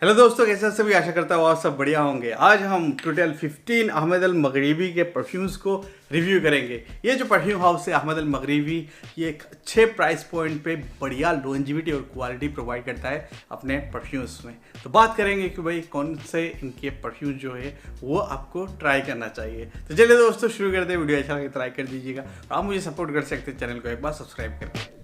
Hello दोस्तों, कैसे सभी? आशा करता हूँ आप सब बढ़िया होंगे। आज हम टोटल 15 अहमद अल मगरिबी के परफ्यूम्स को रिव्यू करेंगे। ये जो परफ्यूम हाउस है अहमद अल मगरिबी, ये एक अच्छे प्राइस पॉइंट पे बढ़िया लॉन्जिविटी और क्वालिटी प्रोवाइड करता है अपने परफ्यूम्स में। तो बात करेंगे कि भाई कौन से इनके परफ्यूम जो है वो आपको ट्राई करना चाहिए। तो चलिए दोस्तों शुरू करते हैं। वीडियो अच्छा लगे ट्राई कर दीजिएगा और आप मुझे सपोर्ट कर सकते हैं चैनल को एक बार सब्सक्राइब करके।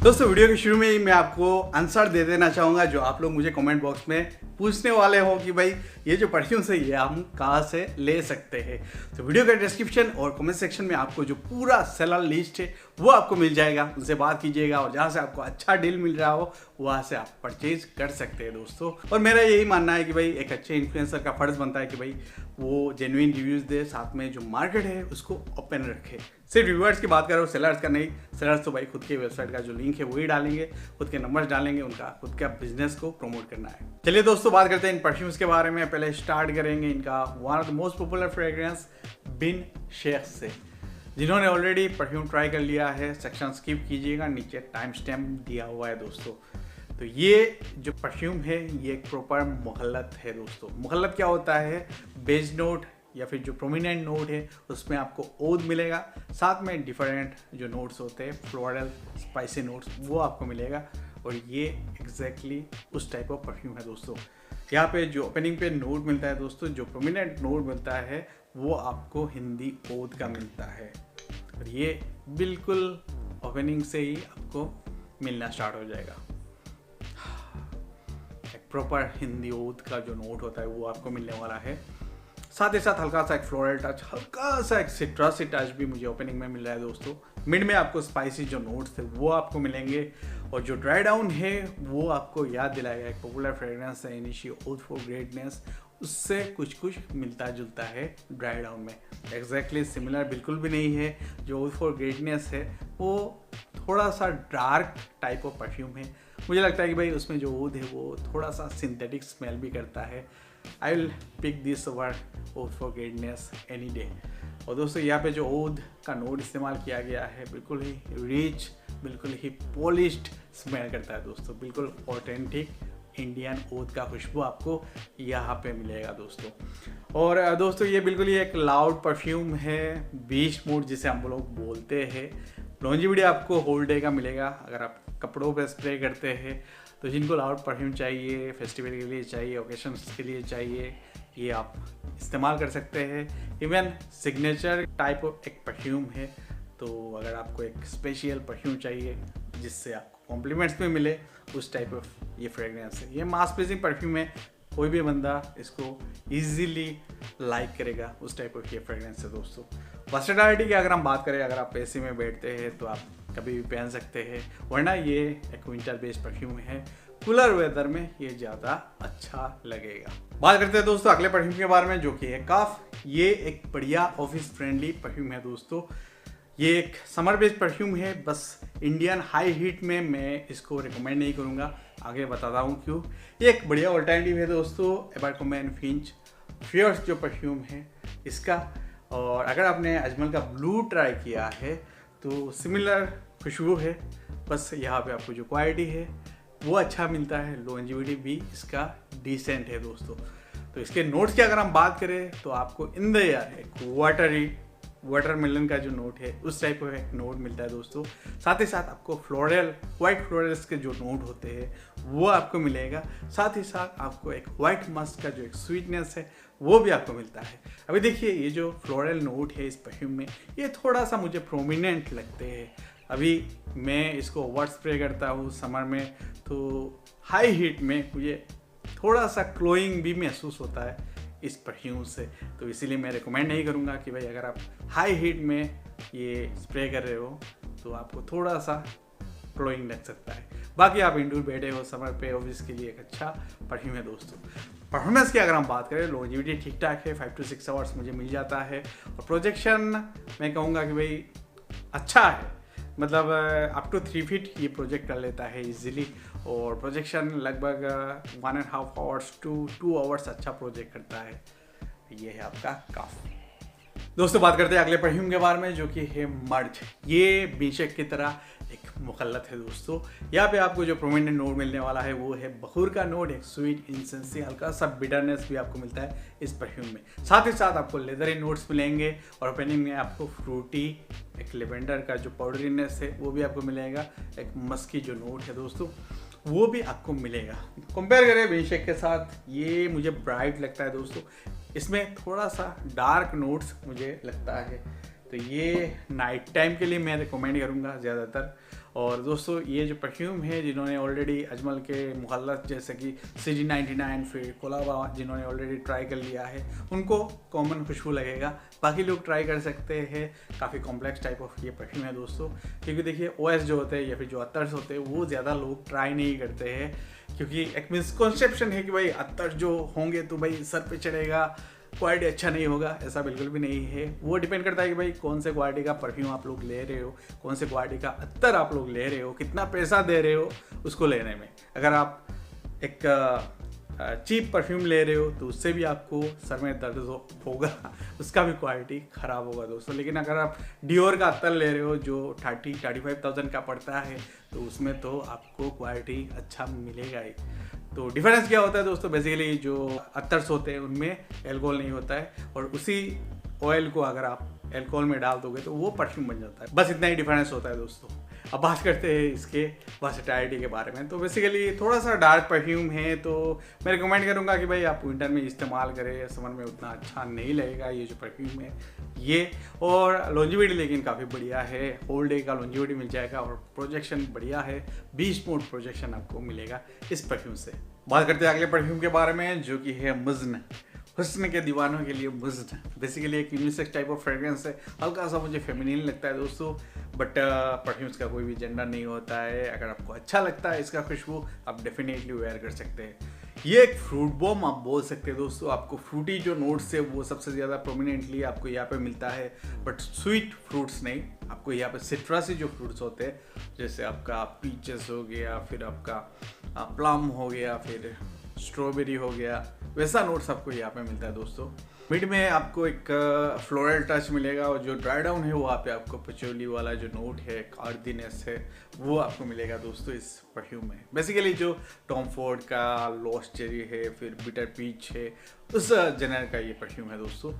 दोस्तों वीडियो के शुरू में ही मैं आपको आंसर दे देना चाहूँगा जो आप लोग मुझे कमेंट बॉक्स में पूछने वाले हो कि भाई ये जो परफ्यूम्स है ये हम कहाँ से ले सकते हैं। तो वीडियो के डिस्क्रिप्शन और कमेंट सेक्शन में आपको जो पूरा सेलर लिस्ट है वो आपको मिल जाएगा। उनसे बात कीजिएगा और जहाँ से आपको अच्छा डील मिल रहा हो वहाँ से आप परचेज कर सकते हैं दोस्तों। और मेरा यही मानना है कि भाई एक अच्छे इन्फ्लुएंसर का फर्ज बनता है कि भाई वो जेन्युइन रिव्यूज़ दे, साथ में जो मार्केट है उसको ओपन रखे। सिर्फ रिव्यूअर्स की बात करो, सेलर्स का नहीं। सेलर्स तो भाई खुद के वेबसाइट का जो लिंक है वही डालेंगे, खुद के नंबर्स डालेंगे, उनका खुद का बिजनेस को प्रमोट करना है। चलिए दोस्तों बात करते हैं इन परफ्यूम्स के बारे में। पहले स्टार्ट करेंगे इनका one of the most popular fragrances Bin Shaikh से। जिन्होंने ऑलरेडी परफ्यूम ट्राई कर लिया है सेक्शन स्किप कीजिएगा, नीचे टाइम स्टैम्प दिया हुआ है दोस्तों। तो ये जो परफ्यूम है ये एक प्रॉपर मुखल्लत है दोस्तों। मुखल्लत क्या होता है? बेज नोट या फिर जो प्रोमिनेंट नोट है उसमें आपको ओद मिलेगा, साथ में डिफरेंट जो नोट्स होते हैं फ्लोरल स्पाइसी नोट्स वो आपको मिलेगा। और ये एग्जैक्टली उस टाइप ऑफ परफ्यूम है दोस्तों। यहाँ पे जो ओपनिंग पे नोट मिलता है दोस्तों, जो प्रोमिनेंट नोट मिलता है वो आपको हिंदी ओद का मिलता है। और ये बिल्कुल ओपनिंग से ही आपको मिलना स्टार्ट हो जाएगा। एक प्रॉपर हिंदी ओद का जो नोट होता है वो आपको मिलने वाला है। साथ ही साथ हल्का सा एक फ्लोरल टच, हल्का सा एक सिट्रसी टच भी मुझे ओपनिंग में मिल रहा है दोस्तों। मिड में आपको स्पाइसी जो नोट्स थे वो आपको मिलेंगे। और जो ड्राई डाउन है वो आपको याद दिलाएगा एक पॉपुलर फ्रेग्रेंस है इनिशियो ओद फॉर ग्रेटनेस, उससे कुछ कुछ मिलता जुलता है ड्राई डाउन में। एग्जैक्टली सिमिलर बिल्कुल भी नहीं है। जो ओद फॉर ग्रेटनेस है वो थोड़ा सा डार्क टाइप ऑफ परफ्यूम है। मुझे लगता है कि भाई उसमें जो ओद है वो थोड़ा सा सिंथेटिक स्मेल भी करता है। I will pick this word oud for greatness any day. और दोस्तों यहाँ पे जो ओद का नोट इस्तेमाल किया गया है बिल्कुल ही रिच, बिल्कुल ही पॉलिश्ड स्मेल करता है दोस्तों। बिल्कुल ऑथेंटिक इंडियन ओद का खुशबू आपको यहाँ पे मिलेगा दोस्तों। और दोस्तों ये बिल्कुल ही एक लाउड परफ्यूम है, बीस्ट मूड जिसे हम लोग बोलते हैं। लॉन्जिविटी आपको होल डे का मिलेगा अगर आप कपड़ों पे स्प्रे करते हैं। तो जिनको लाउड परफ्यूम चाहिए, फेस्टिवल के लिए चाहिए, ओकेशंस के लिए चाहिए, ये आप इस्तेमाल कर सकते हैं। इवन सिग्नेचर टाइप ऑफ एक परफ्यूम है। तो अगर आपको एक स्पेशल परफ्यूम चाहिए जिससे आपको कॉम्प्लीमेंट्स में मिले, उस टाइप ऑफ ये फ्रेग्रेंस है। ये मास प्लीजिंग परफ्यूम है, कोई भी बंदा इसको ईजीली लाइक करेगा, उस टाइप ऑफ ये फ्रेग्रेंस है दोस्तों। वर्सेटिलिटी की अगर हम बात करें, अगर आप एसी में बैठते हैं तो आप कभी भी पहन सकते हैं, वरना ये एक विंटर बेस्ड परफ्यूम है। कूलर वेदर में ये ज़्यादा अच्छा लगेगा। बात करते हैं दोस्तों अगले परफ्यूम के बारे में जो कि है काफ। ये एक बढ़िया ऑफिस फ्रेंडली परफ्यूम है दोस्तों। ये एक समर बेस्ड परफ्यूम है, बस इंडियन हाई हीट में मैं इसको रिकमेंड नहीं करूँगा, आगे बताता हूँ क्यों। ये एक बढ़िया ऑल्टरनेटिव है दोस्तों एबरक्रोम्बी & फिंच फियर्स जो परफ्यूम है इसका। और अगर आपने अजमल का ब्लू ट्राई किया है तो सिमिलर खुशबू है, बस यहाँ पे आपको जो क्वालिटी है वो अच्छा मिलता है, लॉन्जिविटी भी इसका डिसेंट है दोस्तों। तो इसके नोट्स की अगर हम बात करें तो आपको इन द एयर एक वाटरमेलन का जो नोट है उस टाइप का एक नोट मिलता है दोस्तों। साथ ही साथ आपको फ्लोरल, वाइट फ्लोरल्स के जो नोट होते हैं वो आपको मिलेगा। साथ ही साथ आपको एक वाइट मस्क का जो एक स्वीटनेस है वो भी आपको मिलता है। अभी देखिए ये जो फ्लोरल नोट है इस परफ्यूम में ये थोड़ा सा मुझे प्रोमिनेंट लगते हैं। अभी मैं इसको ओवर स्प्रे करता हूँ समर में, तो हाई हीट में मुझे थोड़ा सा क्लोइंग भी महसूस होता है इस परफ्यूम से। तो इसीलिए मैं रिकमेंड नहीं करूँगा कि भाई अगर आप हाई हीट में ये स्प्रे कर रहे हो तो आपको थोड़ा सा क्लोइंग लग सकता है। बाकी आप इंडोर बैठे हो समर पे, ऑफिस के लिए एक अच्छा परफ्यूम है दोस्तों। परफॉर्मेंस की अगर हम बात करें, लॉन्जिविटी ठीक ठाक है, 5 to 6 आवर्स मुझे मिल जाता है। और प्रोजेक्शन मैं कहूँगा कि भाई अच्छा है, मतलब अप टू 3 फीट ये प्रोजेक्ट कर लेता है इजीली। और प्रोजेक्शन लगभग 1.5 आवर्स to 2 आवर्स अच्छा प्रोजेक्ट करता है। ये है आपका काफ। दोस्तों बात करते हैं अगले परफ्यूम के बारे में, जो कि है मर्ज। ये बीशक की तरह एक मुखल्लत है दोस्तों। यहाँ पे आपको जो प्रोमिनेंट नोट मिलने वाला है वो है बखूर का नोट, एक स्वीट इंसेंसी, हल्का सा बिटरनेस भी आपको मिलता है इस परफ्यूम में। साथ ही साथ आपको लेदरी नोट्स मिलेंगे और ओपनिंग में आपको फ्रूटी, एक लेवेंडर का जो पाउडरीनेस है वो भी आपको मिलेगा, एक मस्की जो नोट है दोस्तों वो भी आपको मिलेगा। कंपेयर करें बीशक के साथ, ये मुझे ब्राइट लगता है दोस्तों, इसमें थोड़ा सा डार्क नोट्स मुझे लगता है, तो ये नाइट टाइम के लिए मैं रिकमेंड करूँगा ज़्यादातर। और दोस्तों ये जो परफ्यूम है, जिन्होंने ऑलरेडी अजमल के मुखल्लत जैसे कि CG99 फिर कोलाबा जिन्होंने ऑलरेडी ट्राई कर लिया है, उनको कॉमन खुशबू लगेगा। बाकी लोग ट्राई कर सकते हैं, काफ़ी कॉम्प्लेक्स टाइप ऑफ ये परफ्यूम है दोस्तों। क्योंकि देखिए OS जो होते हैं या फिर जो अत्तर्स होते हैं वो ज़्यादा लोग ट्राई नहीं करते हैं, क्योंकि एक मिसकॉन्सेप्शन है कि भाई अत्तर जो होंगे तो भाई सर पे चढ़ेगा, क्वालिटी अच्छा नहीं होगा। ऐसा बिल्कुल भी नहीं है। वो डिपेंड करता है कि भाई कौन से क्वालिटी का परफ्यूम आप लोग ले रहे हो, कौन से क्वालिटी का अत्तर आप लोग ले रहे हो, कितना पैसा दे रहे हो उसको लेने में। अगर आप एक चीप परफ्यूम ले रहे हो तो उससे भी आपको सर में दर्द होगा, उसका भी क्वालिटी ख़राब होगा दोस्तों। लेकिन अगर आप डियोर का अत्तर ले रहे हो जो 30-35,000 का पड़ता है, तो उसमें तो आपको क्वालिटी अच्छा मिलेगा ही। तो डिफरेंस क्या होता है दोस्तों, बेसिकली जो अत्तर्स होते हैं उनमें एल्कोहल नहीं होता है, और उसी ऑयल को अगर आप एल्कोहल में डाल दोगे तो वो परफ्यूम बन जाता है। बस इतना ही डिफरेंस होता है दोस्तों। अब बात करते हैं इसके वर्सेटाइलिटी के बारे में। तो बेसिकली थोड़ा सा डार्क परफ्यूम है, तो मैं रिकमेंड करूंगा कि भाई आप विंटर में इस्तेमाल करें, समर में उतना अच्छा नहीं लगेगा ये जो परफ्यूम है ये। और लॉन्जिविटी लेकिन काफ़ी बढ़िया है, होल डे का लॉन्जिविटी मिल जाएगा, और प्रोजेक्शन बढ़िया है, 20 मोड प्रोजेक्शन आपको मिलेगा इस परफ्यूम से। बात करते हैं अगले परफ्यूम के बारे में, जो कि है मुज़्न। हुस्न के दीवानों के लिए मुज़्न बेसिकली एक यूनिसेक्स टाइप ऑफ फ्रेग्रेंस है, हल्का सा मुझे फेमिनिन लगता है दोस्तों, बट परफ्यूम्स का कोई भी जेंडर नहीं होता है। अगर आपको अच्छा लगता है इसका खुशबू, आप डेफिनेटली वेयर कर सकते हैं। ये एक फ्रूट बॉम्ब आप बोल सकते हैं दोस्तों। आपको फ्रूटी जो नोट्स है वो सबसे ज़्यादा प्रोमिनेंटली आपको यहाँ पे मिलता है, बट स्वीट फ्रूट्स नहीं। आपको यहाँ पे सिट्रसी जो फ्रूट्स होते हैं, जैसे आपका पीचेस हो गया, फिर आपका प्लम हो गया, फिर स्ट्रॉबेरी हो गया, वैसा नोट्स आपको यहाँ पे मिलता है दोस्तों। मिड में आपको एक फ्लोरल टच मिलेगा, और जो ड्राई डाउन है वहाँ पे आपको पचोली वाला जो नोट है, कार्डिनेस है, वो आपको मिलेगा दोस्तों इस परफ्यूम में। बेसिकली जो टॉम फोर्ड का लॉस्ट चेरी है, फिर बिटर पीच है, उस जनर का ये परफ्यूम है दोस्तों।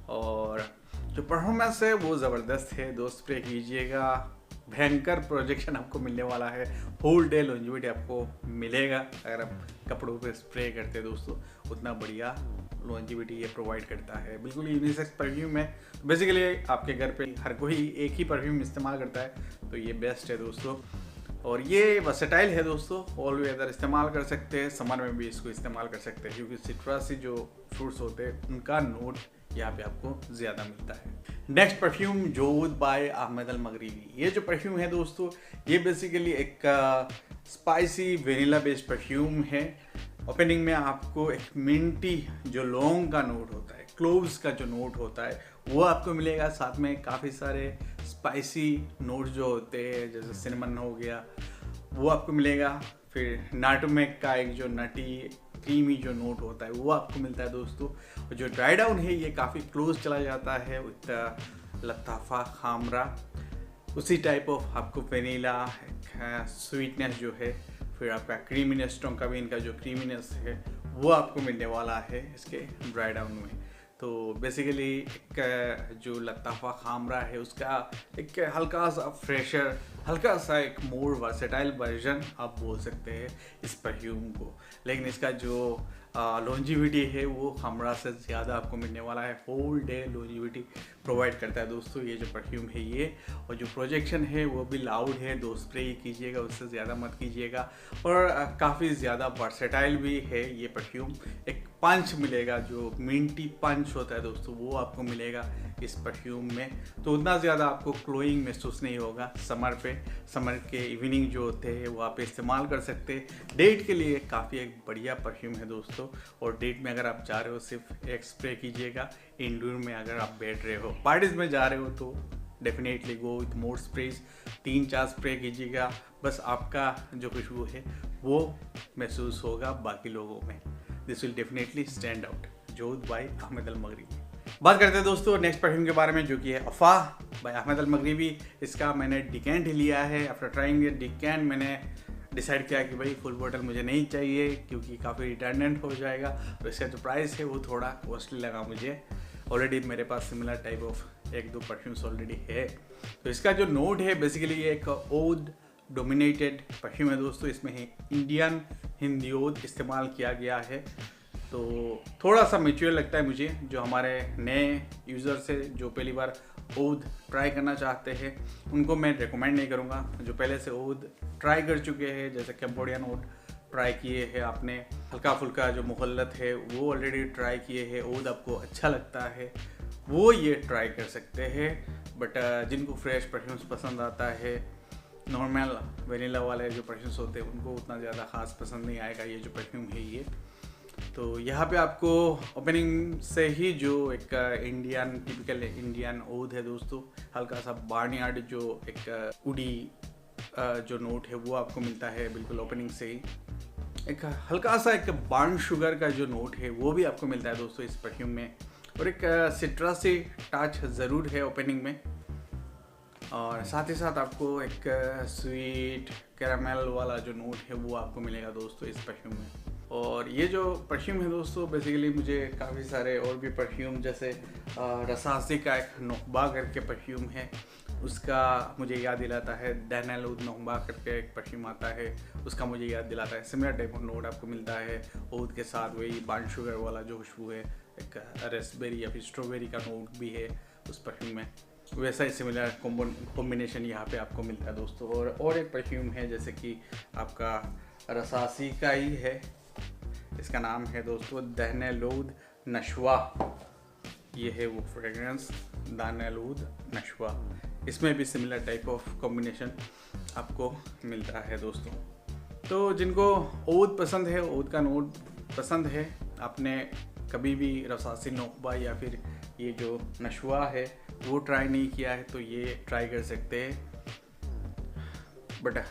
और जो परफॉर्मेंस है वो ज़बरदस्त है दोस्त, स्प्रे कीजिएगा, भयंकर प्रोजेक्शन आपको मिलने वाला है, होल डे लॉन्जिविटी आपको मिलेगा। अगर आप कपड़ों पे स्प्रे करते हैं दोस्तों, उतना बढ़िया लॉन्जिविटी ये प्रोवाइड करता है। बिल्कुल यूनिसेक्स परफ्यूम है। बेसिकली आपके घर पे हर कोई एक ही परफ्यूम इस्तेमाल करता है, तो ये बेस्ट है दोस्तों। और ये वर्सेटाइल है दोस्तों, ऑल वेदर इस्तेमाल कर सकते हैं, समर में भी इसको इस्तेमाल कर सकते हैं, क्योंकि सिट्रसी जो फ्रूट्स होते हैं उनका नोट यहाँ पे आपको ज़्यादा मिलता है। Next perfume जोद by Ahmed Al मगरिबी। ये जो परफ्यूम है दोस्तों, ये बेसिकली एक स्पाइसी वेनिला बेस्ड परफ्यूम है। ओपनिंग में आपको एक मिंटी जो लौंग का नोट होता है, क्लोव्स का जो नोट होता है, वो आपको मिलेगा। साथ में काफ़ी सारे स्पाइसी नोट जो होते हैं, जैसे सिनेमन हो गया, वो आपको मिलेगा। फिर नाटमेग का एक जो नटी क्रीमी जो नोट होता है वो आपको मिलता है दोस्तों। और जो ड्राई डाउन है ये काफ़ी क्लोज चला जाता है विद लताफा खामरा, उसी टाइप ऑफ आपको वेनीला स्वीटनेस जो है, फिर आपका क्रीमीनेस, टोंका बीन का जो क्रीमीनेस है वो आपको मिलने वाला है इसके ड्राई डाउन में। तो बेसिकली एक जो लताफा खामरा है उसका एक हल्का सा फ्रेशर, हल्का सा एक मोर वर्सेटाइल वर्जन आप बोल सकते हैं इस परफ्यूम को। लेकिन इसका जो लॉन्जिविटी है वो खामरा से ज़्यादा आपको मिलने वाला है, होल डे लॉन्जिविटी प्रोवाइड करता है दोस्तों ये जो परफ्यूम है ये। और जो प्रोजेक्शन है वो भी लाउड है, दो स्प्रे ही कीजिएगा, उससे ज़्यादा मत कीजिएगा। और काफ़ी ज़्यादा वर्सेटाइल भी है ये परफ्यूम। एक पंच मिलेगा, जो मिंटी पंच होता है दोस्तों, वो आपको मिलेगा इस परफ्यूम में। तो उतना ज़्यादा आपको क्लोइंग महसूस नहीं होगा समर पे। समर के इवनिंग जो होते हैं वो आप इस्तेमाल कर सकते हैं। डेट के लिए काफ़ी एक बढ़िया परफ्यूम है दोस्तों। और डेट में अगर आप जा रहे हो सिर्फ एक स्प्रे कीजिएगा, इंडोर में अगर आप बैठ रहे हो, पार्टीज में जा रहे हो तो definitely go with more sprays, 3-4 spray कीजिएगा, बस आपका जो खुशबू है वो महसूस होगा बाकी लोगों में। This will definitely stand out. Joud by Ahmed Al Maghribi. बात करते हैं दोस्तों नेक्स्ट परफ्यूम के बारे में, जो कि है अफा बाय अहमद अल मगरिबी। इसका मैंने डिकेंट ही लिया है। आफ्टर ट्राइंग डिकेंट मैंने डिसाइड किया कि भाई फुल बॉटल मुझे नहीं चाहिए, क्योंकि काफ़ी रिटर्नेंट हो जाएगा और इसका जो प्राइस है वो थोड़ा कॉस्टली लगा मुझे। ऑलरेडी मेरे पास similar type of 1-2 perfumes already है। तो इसका जो नोट है बेसिकली ये एक ओद डोमिनेटेड परफ्यूम है दोस्तों। इसमें इंडियन हिंदी ओद इस्तेमाल किया गया है, तो थोड़ा सा मैच्योर लगता है मुझे। जो हमारे नए यूज़र से जो पहली बार ओद ट्राई करना चाहते हैं उनको मैं रिकमेंड नहीं करूँगा। जो पहले से ओद ट्राई कर चुके हैं, जैसे कैम्बोडियन ओद ट्राई किए हैं आपने, हल्का फुल्का जो मुखल्लत है वो ऑलरेडी ट्राई किए हैं, ओद आपको अच्छा लगता है, वो ये ट्राई कर सकते हैं। बट जिनको फ्रेश परफ्यूम्स पसंद आता है, नॉर्मल वेनिला वाले जो परफ्यूम्स होते हैं उनको उतना ज़्यादा ख़ास पसंद नहीं आएगा ये जो परफ्यूम है ये। तो यहाँ पे आपको ओपनिंग से ही जो एक इंडियन टिपिकल इंडियन ओद है दोस्तों, हल्का सा बार्नयार्ड जो एक उडी जो नोट है वो आपको मिलता है बिल्कुल ओपनिंग से ही। एक हल्का सा एक बार्न शुगर का जो नोट है वो भी आपको मिलता है दोस्तों इस परफ्यूम में, और एक सिट्रसी टच ज़रूर है ओपनिंग में। और साथ ही साथ आपको एक स्वीट कैरामेल वाला जो नोट है वो आपको मिलेगा दोस्तों इस परफ्यूम में। और ये जो परफ्यूम है दोस्तों बेसिकली मुझे काफ़ी सारे और भी परफ्यूम, जैसे रसासी का एक नुखबा करके परफ्यूम है, उसका मुझे याद दिलाता है। डैनियल ओद नुखबा करके एक परफ्यूम आता है, उसका मुझे याद दिलाता है। सिमिलर टाइप ऑफ नोट आपको मिलता है ओद के साथ। वही बार्न शुगर वाला जो खुशबू है, एक रेसबेरी या फिर स्ट्रॉबेरी का नोट भी है उस परफ्यूम में, वैसा ही सिमिलर कॉम्बिनेशन यहाँ पे आपको मिलता है दोस्तों। और एक परफ्यूम है जैसे कि आपका रसासी का ही है, इसका नाम है दोस्तों डैनियल ओद नशवा। ये है वो फ्रेग्रेंस डैनियल ओद नशवा। इसमें भी सिमिलर टाइप ऑफ कॉम्बिनेशन आपको मिलता है दोस्तों। तो जिनको ओद पसंद है, ओद का नोट पसंद है, आपने कभी भी रसासी नुखबा या फिर ये जो नशवा है वो ट्राई नहीं किया है तो ये ट्राई कर सकते हैं। But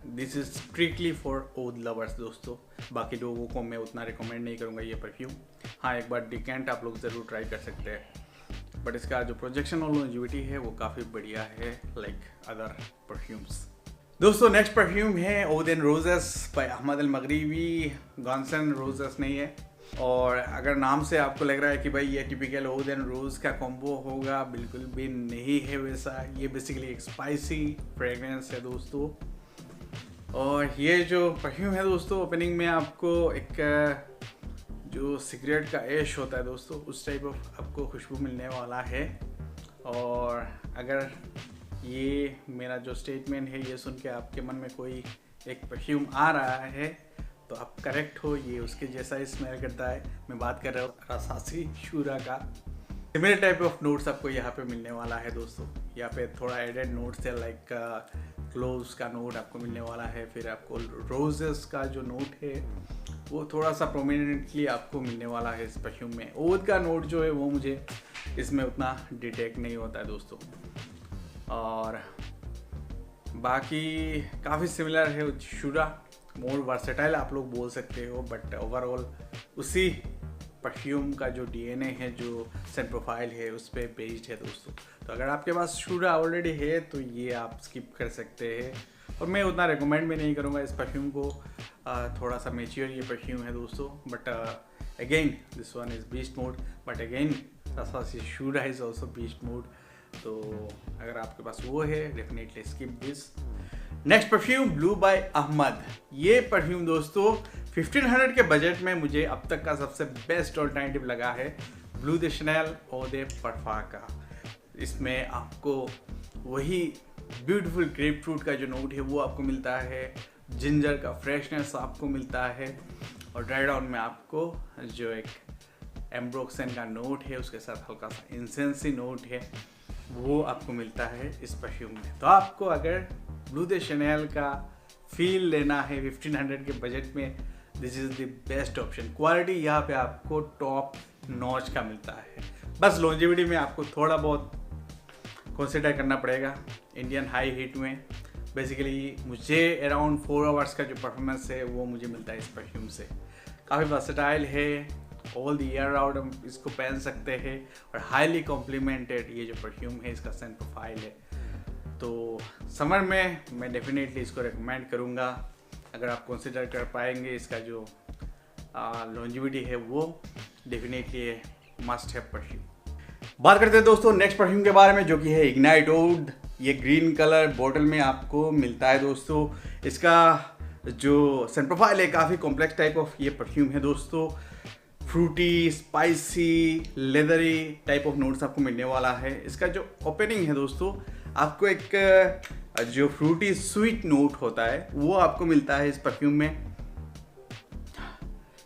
this is strictly for ओद लवर्स दोस्तों। बाकी लोगों को मैं उतना रिकमेंड नहीं करूँगा ये परफ्यूम। हाँ, एक बार डिकेंट आप लोग ज़रूर ट्राई कर सकते हैं, बट इसका जो प्रोजेक्शन और लॉन्जेविटी है वो काफ़ी बढ़िया है लाइक अदर परफ्यूम्स। दोस्तों नेक्स्ट परफ्यूम है oud and roses by Ahmed Al Maghribi. Guns and roses नहीं है, और अगर नाम से आपको लग रहा है कि भाई ये टिपिकल ओद एंड रोज का कॉम्बो होगा, बिल्कुल भी नहीं है वैसा। ये बेसिकली एक स्पाइसी फ्रेग्रेंस है दोस्तों। और ये जो परफ्यूम है दोस्तों ओपनिंग में आपको एक जो सिगरेट का ऐश होता है दोस्तों उस टाइप ऑफ आपको खुशबू मिलने वाला है। और अगर ये मेरा जो स्टेटमेंट है ये सुन के आपके मन में कोई एक परफ्यूम आ रहा है तो आप करेक्ट हो, ये उसके जैसा ही स्मेल करता है। मैं बात कर रहा हूँ रसासी शूरा का। सिमिलर टाइप ऑफ नोट्स आपको यहाँ पे मिलने वाला है दोस्तों। यहाँ पे थोड़ा एडेड नोट्स है लाइक क्लोव्स का नोट आपको मिलने वाला है, फिर आपको रोजेस का जो नोट है वो थोड़ा सा प्रोमिनेंटली आपको मिलने वाला है इस परफ्यूम में। ओद का नोट जो है वो मुझे इसमें उतना डिटेक्ट नहीं होता है दोस्तों। और बाकी काफ़ी सिमिलर है शूरा, मोर वर्सेटाइल आप लोग बोल सकते हो, बट ओवरऑल उसी परफ्यूम का जो डीएनए है, जो सेंट प्रोफाइल है उस पर बेस्ड है दोस्तों। तो अगर आपके पास शूरा ऑलरेडी है तो ये आप स्किप कर सकते हैं, और मैं उतना रिकमेंड भी नहीं करूँगा इस परफ्यूम को। थोड़ा सा मैच्योर ये परफ्यूम है दोस्तों, but again this one is beast mode, but again Rasasi Shuhrah is also beast mode. तो अगर आपके पास वो है definitely skip this. Next perfume blue by Ahmed. ये परफ्यूम दोस्तों 1500 के बजट में मुझे अब तक का सबसे बेस्ट ऑल्टरनेटिव लगा है ब्लू दे शनेल और दे परफा का। इसमें आपको वही ब्यूटीफुल ग्रेप फ्रूट का जो नोट है वो आपको मिलता है, जिंजर का फ्रेशनेस आपको मिलता है, और ड्राई डाउन में आपको जो एक एम्ब्रोक्सन का नोट है उसके साथ हल्का सा इंसेंसी नोट है वो आपको मिलता है इस परफ्यूम में। तो आपको अगर ब्लू दे शनेल का फील लेना है 1500 के बजट में, this is the best option. Quality यहाँ पे आपको टॉप नॉच का मिलता है। बस लॉन्जेविटी में आपको थोड़ा बहुत कंसिडर करना पड़ेगा इंडियन हाई हीट में। बेसिकली मुझे अराउंड 4 आवर्स का जो परफॉर्मेंस है वो मुझे मिलता है इस परफ्यूम से। काफ़ी वर्सेटाइल है ऑल द ईयर राउंड हम इसको पहन सकते हैं और हाईली कॉम्प्लीमेंटेड ये जो परफ्यूम है इसका सेंट प्रोफाइल है। तो समर में मैं डेफिनेटली इसको रिकमेंड करूँगा। अगर आप कंसिडर कर पाएंगे इसका जो लॉन्जिविटी है वो डेफिनेटली मस्ट है परफ्यूम। बात करते हैं दोस्तों नेक्स्ट परफ्यूम के बारे में जो कि है इग्नाइट ओड। ये ग्रीन कलर बॉटल में आपको मिलता है दोस्तों। इसका जो सेंट प्रोफाइल है काफ़ी कॉम्प्लेक्स टाइप ऑफ ये परफ्यूम है दोस्तों। Fruity, spicy, leathery type of notes आपको मिलने वाला है। इसका जो ओपनिंग है दोस्तों आपको एक जो फ्रूटी स्वीट नोट होता है वो आपको मिलता है इस परफ्यूम में।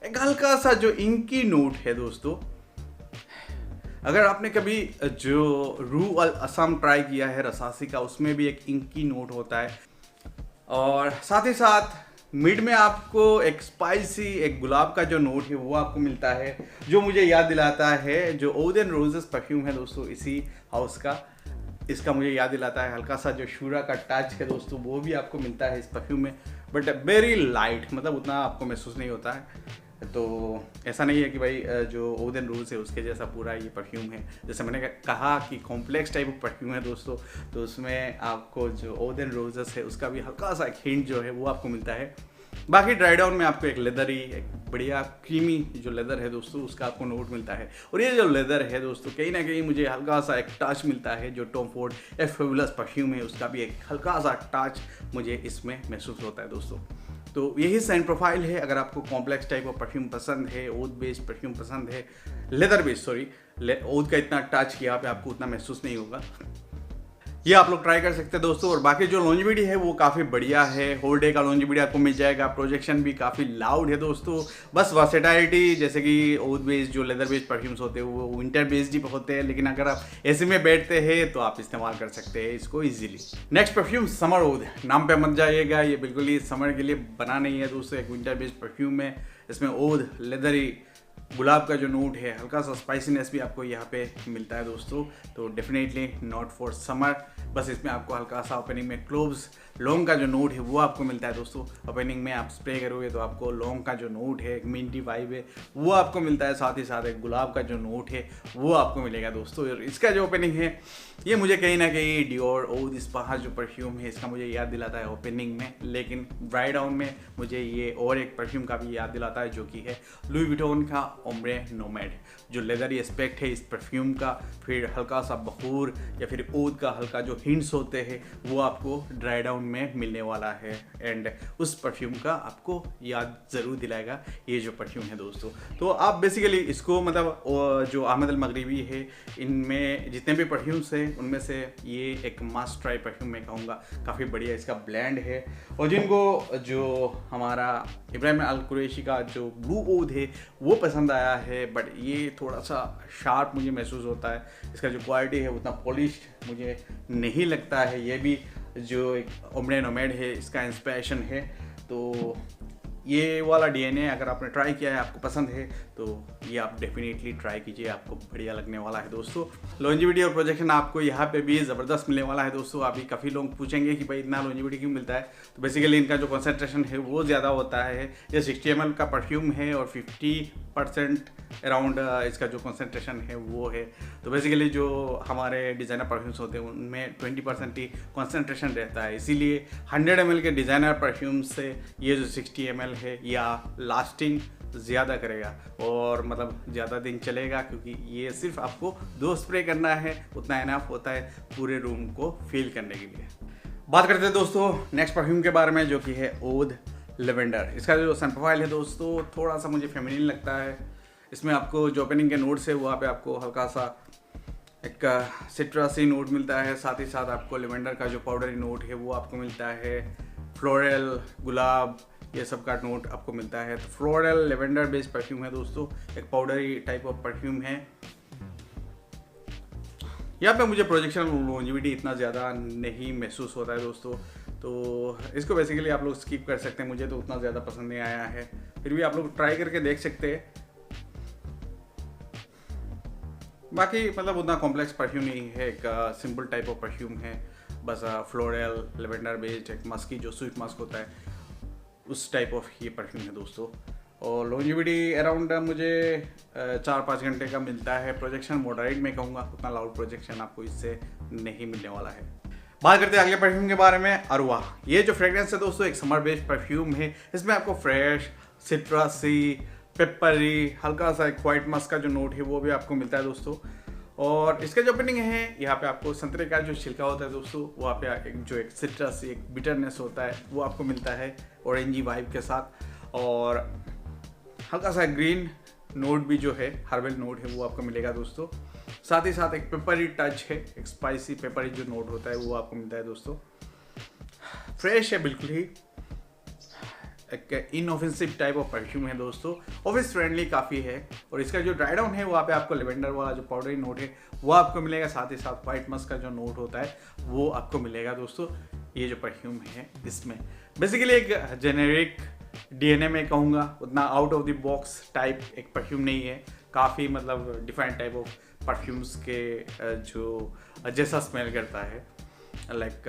एक हल्का सा जो इंकी नोट है दोस्तों। अगर आपने कभी जो रू अल असम ट्राई किया है रसासी का, उसमें भी एक इंकी नोट होता है। और साथ ही साथ मिड में आपको एक स्पाइसी, एक गुलाब का जो नोट है वो आपको मिलता है, जो मुझे याद दिलाता है जो ओद एंड रोजेस परफ्यूम है दोस्तों इसी हाउस का। इसका मुझे याद दिलाता है हल्का सा जो शूरा का टच है दोस्तों वो भी आपको मिलता है इस परफ्यूम में, बट वेरी लाइट, मतलब उतना आपको महसूस नहीं होता है। तो ऐसा नहीं है कि भाई जो ओद एंड रोज है उसके जैसा पूरा ये परफ्यूम है। जैसे मैंने कहा कि कॉम्प्लेक्स टाइप ऑफ परफ्यूम है दोस्तों, तो उसमें आपको जो ओद एंड रोजेस है उसका भी हल्का सा एक हिंट जो है वो आपको मिलता है। बाकी ड्राई डाउन में आपको एक लेदरी, एक बढ़िया क्रीमी जो लेदर है दोस्तों उसका आपको नोट मिलता है। और ये जो लेदर है दोस्तों कहीं ना कहीं मुझे हल्का सा एक टच मिलता है जो टॉम फोर्ड ए फेबुलस परफ्यूम है उसका भी एक हल्का सा टच मुझे इसमें महसूस होता है दोस्तों। तो यही सेंट प्रोफाइल है। अगर आपको कॉम्प्लेक्स टाइप ऑफ परफ्यूम पसंद है, ओद बेस्ड परफ्यूम पसंद है, लेदर बेस्ड सॉरी, ओद का इतना टच यहाँ पे आपको उतना महसूस नहीं होगा, ये आप लोग ट्राई कर सकते हैं दोस्तों। और बाकी जो लॉन्जिविटी है वो काफ़ी बढ़िया है। होल डे का लॉन्जिविटी आपको मिल जाएगा। प्रोजेक्शन भी काफ़ी लाउड है दोस्तों। बस वर्सेटाइलिटी, जैसे कि ओद बेस्ड जो लेदर बेस्ड परफ्यूम्स होते हैं वो विंटर बेस्ड ही होते हैं, लेकिन अगर आप ऐसे में बैठते हैं तो आप इस्तेमाल कर सकते हैं इसको इजीली। नेक्स्ट परफ्यूम समर ओद। नाम पे मत जाइएगा, ये बिल्कुल ही समर के लिए बना नहीं है दोस्तों। एक विंटर बेस्ड परफ्यूम है। इसमें ओद, लेदरी, गुलाब का जो नोट है, हल्का सा स्पाइसीनेस भी आपको यहाँ पे मिलता है दोस्तों। तो डेफिनेटली नॉट फॉर समर। बस इसमें आपको हल्का सा ओपनिंग में क्लोव्स, लौंग का जो नोट है वो आपको मिलता है दोस्तों। ओपनिंग में आप स्प्रे करोगे तो आपको लौंग का जो नोट है, एक मिंटी वाइब है, वो आपको मिलता है। साथ ही साथ एक गुलाब का जो नोट है वो आपको मिलेगा दोस्तों। और इसका जो ओपनिंग है ये मुझे कहीं ना कहीं डियोर ओद स्पा जो परफ्यूम है इसका मुझे याद दिलाता है ओपनिंग में, लेकिन ड्राई डाउन में मुझे ये और एक परफ्यूम का भी याद दिलाता है जो कि है लुई विटॉन का ओम्ब्रे नोमैड। जो लेदरी एस्पेक्ट है इस परफ्यूम का, फिर हल्का सा बखूर या फिर ओद का हल्का जो हिंट्स होते हैं वो आपको ड्राई डाउन में मिलने वाला है। एंड उस परफ्यूम का आपको याद ज़रूर दिलाएगा ये जो परफ्यूम है दोस्तों। तो आप बेसिकली इसको, मतलब जो अहमद अल मगरिबी है, इनमें जितने भी परफ्यूम्स हैं उनमें से ये एक मस्ट ट्राई परफ्यूम मैं कहूँगा। काफ़ी बढ़िया इसका ब्लेंड है। और जिनको जो हमारा इब्राहिम अल कुरैशी का जो ब्लू ओद है वो पसंद आया है, बट ये थोड़ा सा शार्प मुझे महसूस होता है। इसका जो क्वालिटी है उतना पॉलिश्ड मुझे नहीं लगता है। ये भी जो एक ओम्ब्रे नोमैड है इसका इंस्पिरेशन है। तो ये वाला डीएनए अगर आपने ट्राई किया है, आपको पसंद है, तो ये आप डेफिनेटली ट्राई कीजिए, आपको बढ़िया लगने वाला है दोस्तों। लॉन्जिविटी और प्रोजेक्शन आपको यहाँ पे भी ज़बरदस्त मिलने वाला है दोस्तों। अभी काफ़ी लोग पूछेंगे कि भाई इतना लॉन्जिविटी क्यों मिलता है, तो बेसिकली इनका जो कंसंट्रेशन है वो ज़्यादा होता है। ये 60 ml का परफ्यूम है और 50% अराउंड इसका जो कंसंट्रेशन है वो है। तो बेसिकली जो हमारे डिज़ाइनर परफ्यूम्स होते हैं उनमें 20% ही कंसंट्रेशन रहता है, इसीलिए 100 ml के डिज़ाइनर परफ्यूम से ये जो 60 ml है या लास्टिंग ज़्यादा करेगा और मतलब ज़्यादा दिन चलेगा, क्योंकि ये सिर्फ आपको 2 स्प्रे करना है, उतना इनफ होता है पूरे रूम को फील करने के लिए। बात करते हैं दोस्तों नेक्स्ट परफ्यूम के बारे में जो कि है ओद लेवेंडर। इसका जो सेंट प्रोफाइल है दोस्तों थोड़ा सा मुझे फेमिनिन लगता है। इसमें आपको जो ओपनिंग के नोट्स है वहाँ पे आपको हल्का सा एक सिट्रसी नोट मिलता है। साथ ही साथ आपको लेवेंडर का जो पाउडरी नोट है वो आपको मिलता है। फ्लोरल, गुलाब, ये सब का नोट आपको मिलता है। तो फ्लोरल लेवेंडर बेस्ड परफ्यूम है दोस्तों, एक पाउडरी टाइप ऑफ परफ्यूम है। यहाँ पे मुझे प्रोजेक्शन लॉन्जिविटी इतना ज़्यादा नहीं महसूस होता है दोस्तों, तो इसको बेसिकली आप लोग स्किप कर सकते हैं। मुझे तो उतना ज़्यादा पसंद नहीं आया है, फिर भी आप लोग ट्राई करके देख सकते हैं। बाकी मतलब उतना कॉम्प्लेक्स परफ्यूम नहीं है, एक सिंपल टाइप ऑफ परफ्यूम है। बस फ्लोरल लेवेंडर बेस्ड एक मस्की जो स्वीट मस्क होता है उस टाइप ऑफ ये परफ्यूम है दोस्तों। और लॉन्जिविटी अराउंड मुझे 4-5 घंटे का मिलता है। प्रोजेक्शन मॉडरेट में कहूँगा, उतना लाउड प्रोजेक्शन आपको इससे नहीं मिलने वाला है। बात करते हैं अगले परफ्यूम के बारे में, अरवा। ये जो फ्रेग्रेंस है दोस्तों एक समर बेस्ड परफ्यूम है। इसमें आपको फ्रेश, सिट्रसी, पेपरी, हल्का सा एक वाइट मस्क का जो नोट है वो भी आपको मिलता है दोस्तों। और इसका जो ओपनिंग है, यहाँ पे आपको संतरे का जो छिलका होता है दोस्तों, वहाँ पे एक जो एक सिट्रस, एक बिटरनेस होता है वो आपको मिलता है ऑरेंजी वाइब के साथ। और हल्का सा ग्रीन नोट भी जो है, हर्बल नोट है वो आपको मिलेगा दोस्तों। साथ ही साथ एक पेपरी टच है, एक स्पाइसी पेपरी जो नोट होता है वो आपको मिलता है दोस्तों। फ्रेश है, बिल्कुल ही एक इनऑफेंसिव टाइप ऑफ परफ्यूम है दोस्तों। ऑफिस फ्रेंडली काफ़ी है। और इसका जो ड्राई डाउन है वहाँ पे आपको लेवेंडर वाला जो पाउडरी नोट है वो आपको मिलेगा। साथ ही साथ वाइट मस्क का जो नोट होता है वो आपको मिलेगा दोस्तों। ये जो परफ्यूम है इसमें बेसिकली एक जेनेरिक DNA में कहूँगा, उतना out of the box type एक परफ्यूम नहीं है। काफ़ी मतलब डिफरेंट टाइप ऑफ परफ्यूम्स के जो जैसा स्मेल करता है, लाइक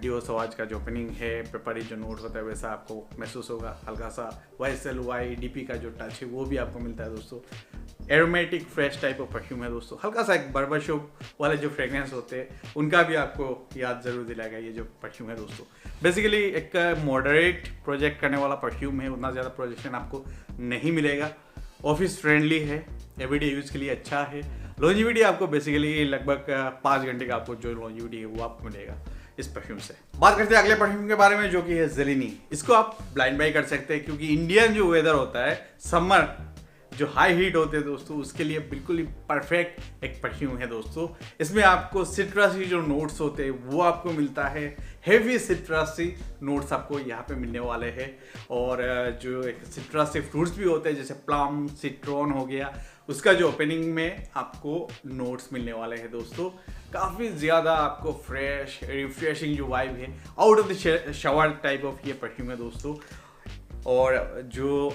डिओ सवाज का जो ओपनिंग है, पेपरी जो नोट होता है वैसा आपको महसूस होगा। हल्का सा YSL DP का जो टच है वो भी आपको मिलता है दोस्तों। Aromatic fresh type of perfume है दोस्तों। हल्का सा एक बर्बर शॉप वाले जो फ्रेग्रेंस होते हैं उनका भी आपको याद ज़रूर दिलाएगा ये जो परफ्यूम है दोस्तों। बेसिकली एक मॉडरेट प्रोजेक्ट करने वाला परफ्यूम है, उतना ज़्यादा प्रोजेक्शन आपको नहीं मिलेगा। ऑफिस फ्रेंडली है, एवरीडे यूज़ के लिए अच्छा है। लॉन्जिविटी आपको बेसिकली लगभग 5 घंटे का आपको जो लॉन्जिविटी है वो आपको मिलेगा इस परफ्यूम से। बात करते हैं अगले परफ्यूम के बारे में जो कि है ज़ेलेनी। इसको आप ब्लाइंड बाई कर सकते हैं क्योंकि इंडियन जो वेदर होता है, समर जो हाई हीट होते हैं दोस्तों, उसके लिए बिल्कुल ही परफेक्ट एक परफ्यूम है दोस्तों। इसमें आपको सिट्रसी जो नोट्स होते हैं वो आपको मिलता है। हेवी सिट्रसी नोट्स आपको यहाँ पे मिलने वाले हैं। और जो एक सिट्रसी फ्रूट्स भी होते हैं जैसे प्लम, सिट्रॉन हो गया, उसका जो ओपनिंग में आपको नोट्स मिलने वाले हैं दोस्तों। काफ़ी ज़्यादा आपको फ्रेश रिफ्रेशिंग जो वाइब है, out of the shower type of ये परफ्यूम है दोस्तों। और जो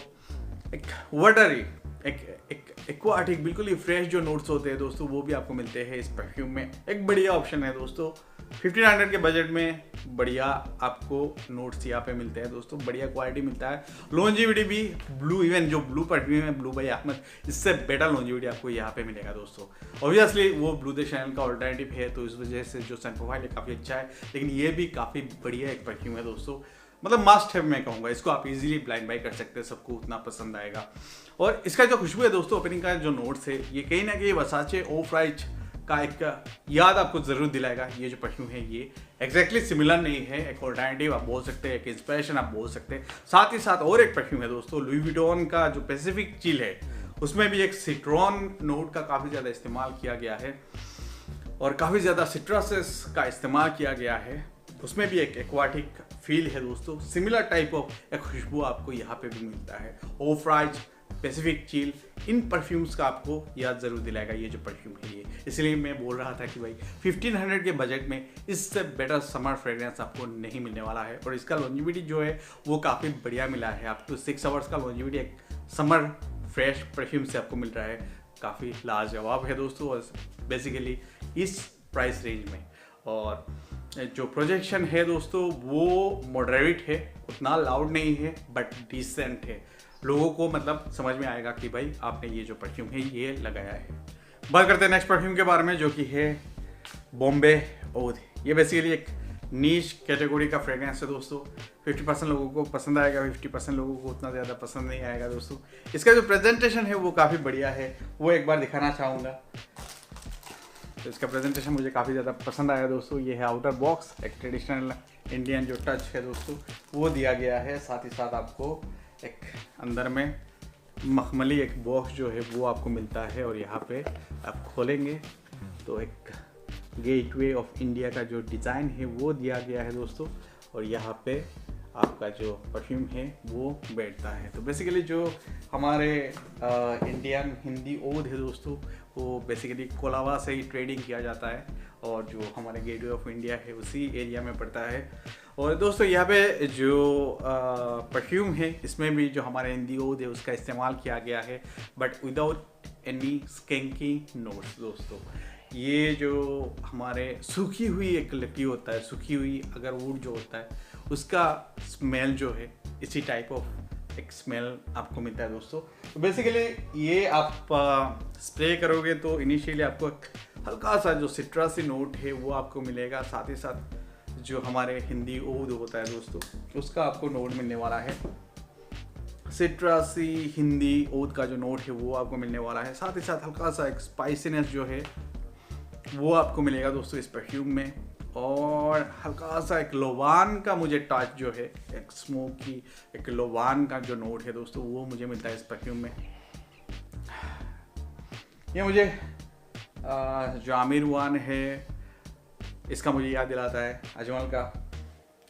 एक वाटरी, एक एक्वाटिक, बिल्कुल ही फ्रेश जो नोट्स होते हैं दोस्तों वो भी आपको मिलते हैं इस परफ्यूम में। एक बढ़िया ऑप्शन है दोस्तों। 1500 के बजट में बढ़िया आपको नोट्स यहाँ पे मिलते हैं दोस्तों। बढ़िया क्वालिटी मिलता है। लॉन्जिविटी भी ब्लू, इवन जो ब्लू परफ्यूम है ब्लू बाई अहमद, इससे बेटर लॉन्जिविटी आपको यहाँ पे मिलेगा दोस्तों। ऑब्वियसली वो ब्लू द चैनल का ऑल्टरनेटिव है तो इस वजह से जो सेंट प्रोफाइल है काफ़ी अच्छा है, लेकिन ये भी काफ़ी बढ़िया एक परफ्यूम है दोस्तों। मतलब मस्ट है मैं कहूँगा। इसको आप इजीली ब्लाइंड बाई कर सकते हैं, सबको उतना पसंद आएगा। और इसका जो खुशबू है दोस्तों, ओपनिंग का जो नोट्स है, ये कहीं ना कहीं वर्साचे ऑफ राइट का एक याद आपको ज़रूर दिलाएगा। ये जो परफ्यूम है ये एग्जैक्टली सिमिलर नहीं है, एक ऑल्टरनेटिव आप बोल सकते हैं, एक इंस्पिरेशन आप बोल सकते हैं। साथ ही साथ और एक परफ्यूम है दोस्तों, लुई विटॉन का जो पैसिफिक चिल है, उसमें भी एक सिट्रॉन नोट का काफ़ी ज़्यादा इस्तेमाल किया गया है और काफ़ी ज़्यादा सिट्रसेस का इस्तेमाल किया गया है। उसमें भी एक एक्वाटिक फील है दोस्तों। सिमिलर टाइप ऑफ एक खुशबू आपको यहाँ पे भी मिलता है। Of right, Pacific chill, in perfumes का आपको याद ज़रूर दिलाएगा ये जो परफ्यूम है ये। इसलिए मैं बोल रहा था कि भाई 1500 के बजट में इससे बेटर समर फ्रेग्रेंस आपको नहीं मिलने वाला है। और इसका लॉन्जिविटी जो है वो काफ़ी बढ़िया मिला है। आपको 6 आवर्स का लॉन्जिविटी एक समर फ्रेश परफ्यूम से आपको मिल रहा है। काफ़ी लाजवाब है दोस्तों, और बेसिकली इस प्राइस रेंज में। और जो प्रोजेक्शन है दोस्तों वो मॉडरेट है, उतना लाउड नहीं है बट डिसेंट है। लोगों को मतलब समझ में आएगा कि भाई आपने ये जो परफ्यूम है ये लगाया है। बात करते हैं नेक्स्ट परफ्यूम के बारे में जो कि है बॉम्बे ओद। ये बेसिकली एक नीश कैटेगरी का फ्रेग्रेंस है दोस्तों। 50% लोगों को पसंद आएगा, 50% लोगों को उतना ज़्यादा पसंद नहीं आएगा दोस्तों। इसका जो प्रेजेंटेशन है वो काफ़ी बढ़िया है, वो एक बार दिखाना चाहूँगा। तो इसका प्रेजेंटेशन मुझे काफ़ी ज़्यादा पसंद आया दोस्तों। ये है आउटर बॉक्स, एक ट्रेडिशनल इंडियन जो टच है दोस्तों वो दिया गया है। साथ ही साथ आपको एक अंदर में मखमली एक बॉक्स जो है वो आपको मिलता है। और यहाँ पे आप खोलेंगे तो एक गेटवे ऑफ इंडिया का जो डिज़ाइन है वो दिया गया है दोस्तों। और यहाँ पे आपका जो परफ्यूम है वो बैठता है। तो बेसिकली जो हमारे इंडियन हिंदी ओद है दोस्तों, वो बेसिकली कोलावा से ही ट्रेडिंग किया जाता है और जो हमारे गेटवे ऑफ इंडिया है उसी एरिया में पड़ता है। और दोस्तों यहाँ पे जो परफ्यूम है इसमें भी जो हमारे हिंदी ओद है उसका इस्तेमाल किया गया है, बट विदाउट एनी स्कैंकी नोट्स दोस्तों। ये जो हमारे सूखी हुई एक लकड़ी होता है, सूखी हुई अगर वुड जो होता है उसका स्मेल जो है इसी टाइप ऑफ एक स्मेल आपको मिलता है दोस्तों। तो बेसिकली ये आप स्प्रे करोगे तो इनिशियली आपको हल्का सा जो सिट्रसी नोट है वो आपको मिलेगा, साथ ही साथ जो हमारे हिंदी ओद होता है दोस्तों उसका आपको नोट मिलने वाला है। सिट्रसी हिंदी ओद का जो नोट है वो आपको मिलने वाला है, साथ ही साथ हल्का सा एक स्पाइसीनेस जो है वो आपको मिलेगा दोस्तों इस परफ्यूम में, और हल्का सा एक लोवान का मुझे टच जो है, एक स्मोकी एक लोवान का जो नोट है दोस्तों वो मुझे मिलता है इस परफ्यूम में। ये मुझे जो आमिर वान है इसका मुझे याद दिलाता है अजमल का।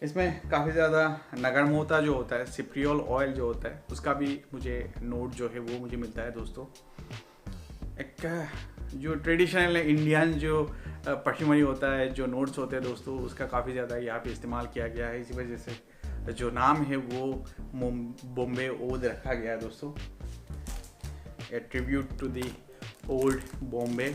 इसमें काफ़ी ज़्यादा नगरमोता जो होता है, सिप्रियोल ऑयल जो होता है उसका भी मुझे नोट जो है वो मुझे मिलता है दोस्तों। एक जो ट्रेडिशनल इंडियन जो परफ्यूमरी होता है, जो नोट्स होते हैं दोस्तों, उसका काफ़ी ज़्यादा यहाँ पे इस्तेमाल किया गया है। इसी वजह से जो नाम है वो बॉम्बे ओद रखा गया है दोस्तों, a tribute to the old Bombay.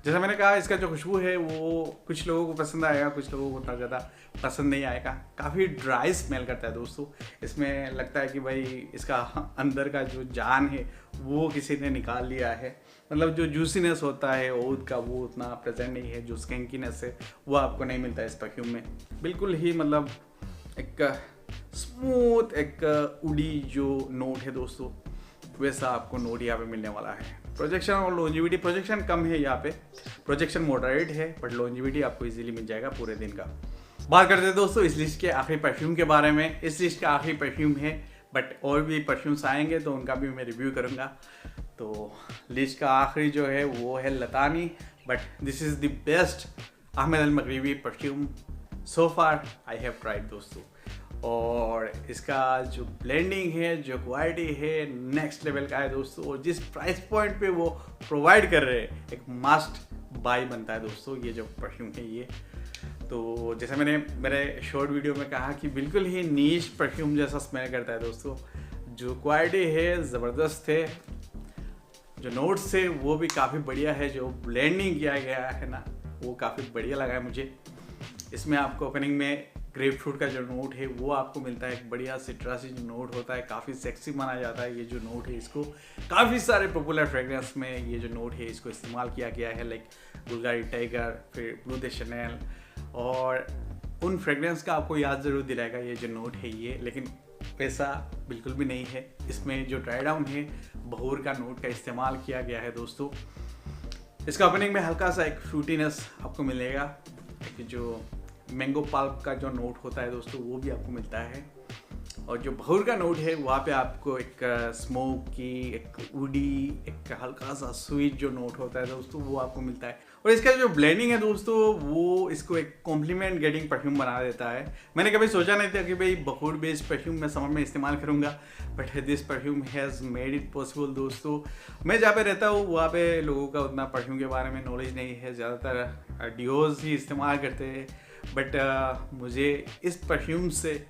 जैसा मैंने कहा, इसका जो खुशबू है वो कुछ लोगों को पसंद आएगा, कुछ लोगों को उतना ज़्यादा पसंद नहीं आएगा। काफ़ी ड्राई स्मेल करता है दोस्तों। इसमें लगता है कि भाई इसका अंदर का जो जान है वो किसी ने निकाल लिया है, मतलब जो जूसीनेस होता है ओद का वो उतना प्रेजेंट नहीं है, जो स्कैंकीनेस है वो आपको नहीं मिलता है इस परफ्यूम में। बिल्कुल ही मतलब एक स्मूथ एक उड़ी जो नोट है दोस्तों वैसा आपको नोट यहाँ पे मिलने वाला है। प्रोजेक्शन और लॉन्जिविटी, प्रोजेक्शन कम है यहाँ पे, प्रोजेक्शन मॉडरेट है, बट लॉन्जिविटी आपको इजीली मिल जाएगा पूरे दिन का। बात करते हैं दोस्तों इस लिस्ट के आखिरी परफ्यूम के बारे में। इस लिस्ट का आखिरी परफ्यूम है, बट और भी परफ्यूम्स आएंगे तो उनका भी मैं रिव्यू करूँगा। तो लिस्ट का आखिरी जो है वो है लतानी, but this is the best Ahmed Al Maghribi perfume so far I have tried दोस्तों। और इसका जो ब्लेंडिंग है, जो क्वालिटी है, नेक्स्ट लेवल का है दोस्तों, और जिस प्राइस पॉइंट पे वो प्रोवाइड कर रहे हैं एक मस्ट बाय बनता है दोस्तों ये जो परफ्यूम है ये। तो जैसा मैंने मेरे शॉर्ट वीडियो में कहा कि बिल्कुल ही नीश परफ्यूम जैसा स्मेल करता है दोस्तों। जो क्वालिटी है ज़बरदस्त है, जो नोट्स है वो भी काफ़ी बढ़िया है, जो ब्लेंडिंग किया गया है ना वो काफ़ी बढ़िया लगा है मुझे। इसमें आपको ओपनिंग में ग्रेप फ्रूट का जो नोट है वो आपको मिलता है, एक बढ़िया सिट्रसी जो नोट होता है, काफ़ी सेक्सी माना जाता है ये जो नोट है। इसको काफ़ी सारे पॉपुलर फ्रेगरेंस में ये जो नोट है इसको इस्तेमाल किया गया है, लाइक बुल्गारी टाइगर, फिर ब्लू दे शनेल, और उन फ्रेगरेंस का आपको याद ज़रूर दिलाएगा ये जो नोट है ये, लेकिन वैसा बिल्कुल भी नहीं है। इसमें जो ड्राई डाउन है बहूर का नोट का इस्तेमाल किया गया है दोस्तों। इसका ओपनिंग में हल्का सा एक फ्रूटीनेस आपको मिलेगा, जो मैंगो पल्प का जो नोट होता है दोस्तों वो भी आपको मिलता है, और जो बहूर का नोट है वहाँ पे आपको एक स्मोकी, एक वुडी, एक हल्का सा स्वीट जो नोट होता है दोस्तों वो आपको मिलता है। और इसका जो ब्लेंडिंग है दोस्तों वो इसको एक कॉम्प्लीमेंट गेटिंग परफ्यूम बना देता है। मैंने कभी सोचा नहीं था कि भाई बहूर बेस्ड परफ्यूम मैं समर में इस्तेमाल करूँगा, but this perfume has made it possible दोस्तों। मैं जहाँ पे रहता हूँ वहाँ पे लोगों का उतना परफ्यूम के बारे में नॉलेज नहीं है, ज़्यादातर डियोज ही इस्तेमाल करते हैं, बट मुझे इस परफ्यूम से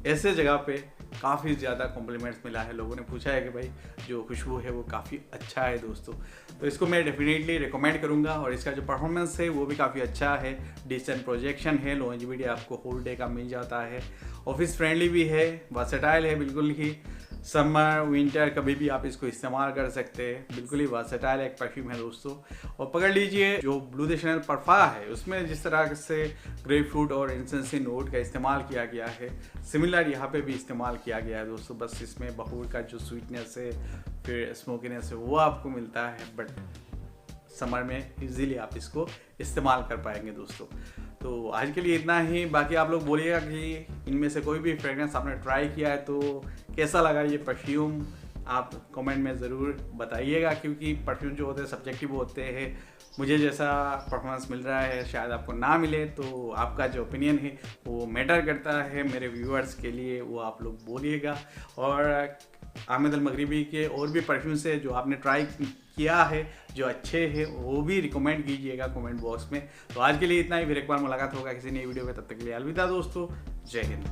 ऐसे जगह पे काफ़ी ज़्यादा कॉम्प्लीमेंट्स मिला है। लोगों ने पूछा है कि भाई जो खुशबू है वो काफ़ी अच्छा है दोस्तों, तो इसको मैं डेफिनेटली रिकमेंड करूँगा। और इसका जो परफॉर्मेंस है वो भी काफ़ी अच्छा है, डिसेंट प्रोजेक्शन है, लॉन्जिविटी आपको होल डे का मिल जाता है, ऑफिस फ्रेंडली भी है, वर्सेटाइल है, बिल्कुल ही समर विंटर कभी भी आप इसको इस्तेमाल कर सकते हैं। बिल्कुल ही वर्सेटाइल एक परफ्यूम है दोस्तों। और पकड़ लीजिए जो ब्लू दे शनेल परफा है उसमें जिस तरह से ग्रेप फ्रूट और इंसेंसी नोट का इस्तेमाल किया गया है, सिमिलर यहाँ पे भी इस्तेमाल किया गया है दोस्तों। बस इसमें बहूर का जो स्वीटनेस है, फिर स्मोकीनेस है वो आपको मिलता है, बट समर में इजीली आप इसको इस्तेमाल कर पाएंगे दोस्तों। तो आज के लिए इतना ही। बाकी आप लोग बोलिएगा कि इनमें से कोई भी फ्रेगरेंस आपने ट्राई किया है तो कैसा लगा ये परफ्यूम, आप कमेंट में ज़रूर बताइएगा, क्योंकि परफ्यूम जो होते हैं सब्जेक्टिव होते हैं। मुझे जैसा परफॉर्मेंस मिल रहा है शायद आपको ना मिले, तो आपका जो ओपिनियन है वो मैटर करता है मेरे व्यूअर्स के लिए, वो आप लोग बोलिएगा। और अहमद अल मगरिबी के और भी परफ्यूम्स है जो आपने ट्राई किया है जो अच्छे हैं वो भी रिकमेंड कीजिएगा कमेंट बॉक्स में। तो आज के लिए इतना ही, फिर एक बार मुलाकात होगा किसी नई वीडियो में, तब तक के लिए अलविदा दोस्तों, जय हिंद।